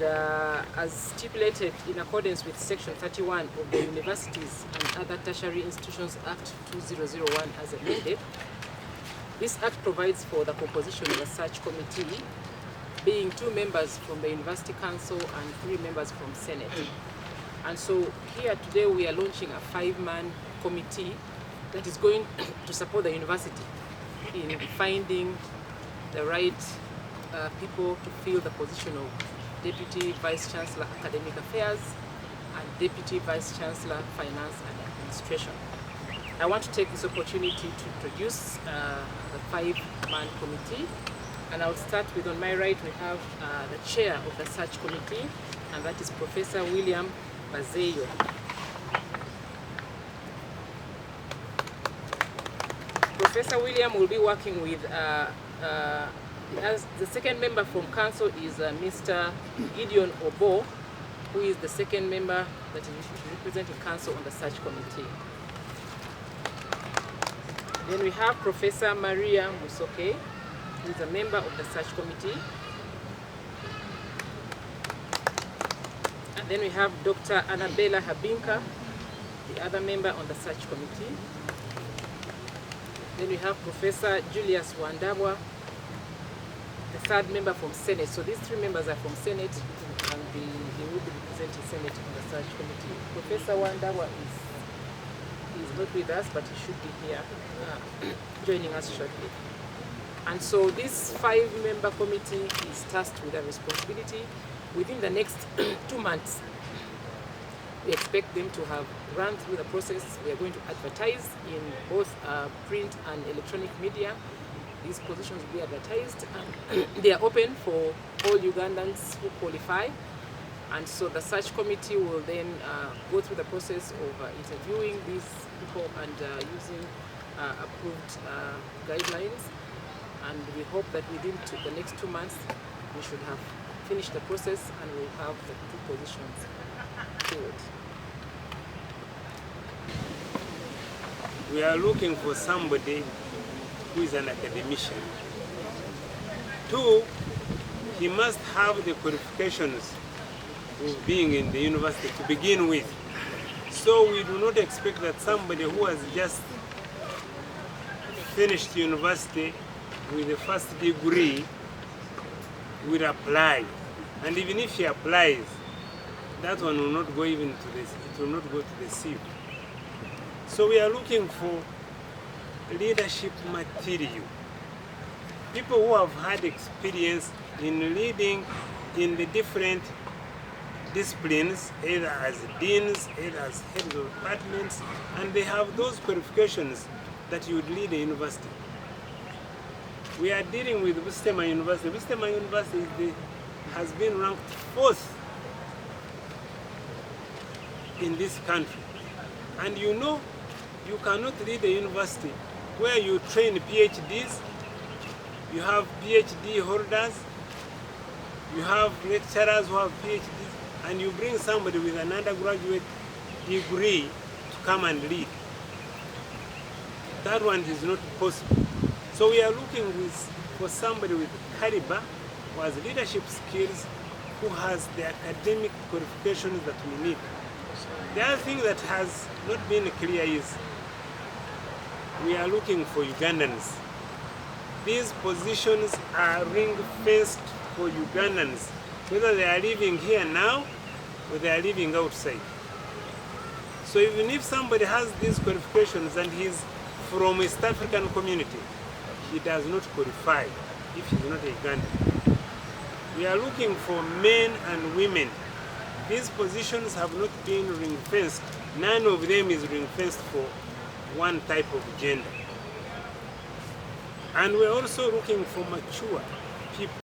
as stipulated in accordance with Section 31 of the Universities and Other Tertiary Institutions Act 2001 as amended, this Act provides for the composition of a search committee, being 2 members from the University Council and 3 members from Senate. And so here today we are launching a 5-man committee that is going to support the university in finding the right people to fill the position of Deputy Vice Chancellor Academic Affairs and Deputy Vice Chancellor Finance and Administration. I want to take this opportunity to introduce the 5-man committee, and I'll start with, on my right we have the chair of the search committee, and that is Professor William Bazeyo. Professor William will be working with as the second member from council is Mr. Gideon Obo, who is the second member that is representing council on the search committee. Then we have Professor Maria Musoke, who is a member of the search committee. And then we have Dr. Annabella Habinka, the other member on the search committee. Then we have Professor Julius Wandabwa, the third member from Senate. So these 3 members are from Senate, and they will be representing Senate on the search committee. Professor Wandabwa is not with us, but he should be here joining us shortly. And so this 5-member committee is tasked with a responsibility. Within the next 2 months, we expect them to have run through the process. We are going to advertise in both print and electronic media. These positions will be advertised, and they are open for all Ugandans who qualify. And so the search committee will then go through the process of interviewing these people and using approved guidelines. And we hope that within the next 2 months, we should have finished the process and we'll have the 2 positions filled. We are looking for somebody who is an academician. 2, he must have the qualifications of being in the university to begin with. So we do not expect that somebody who has just finished university with the first degree will apply. And even if he applies, that one will not go even to this, it will not go to the CV. So we are looking for leadership material. People who have had experience in leading in the different disciplines, either as deans, either as heads of departments, and they have those qualifications that you would lead a university. We are dealing with Busitema University. Busitema University has been ranked 4th in this country. And you know, you cannot lead a university where you train PhDs, you have PhD holders, you have lecturers who have PhDs, and you bring somebody with an undergraduate degree to come and lead. That one is not possible. So we are looking for somebody with caliber, who has leadership skills, who has the academic qualifications that we need. The other thing that has not been clear is we are looking for Ugandans. These positions are ring-fenced for Ugandans, whether they are living here now or they are living outside. So even if somebody has these qualifications and he's from East African community, he does not qualify if he's not a Ugandan. We are looking for men and women. These positions have not been ring-fenced. None of them is ring-fenced for one type of gender. And we're also looking for mature people.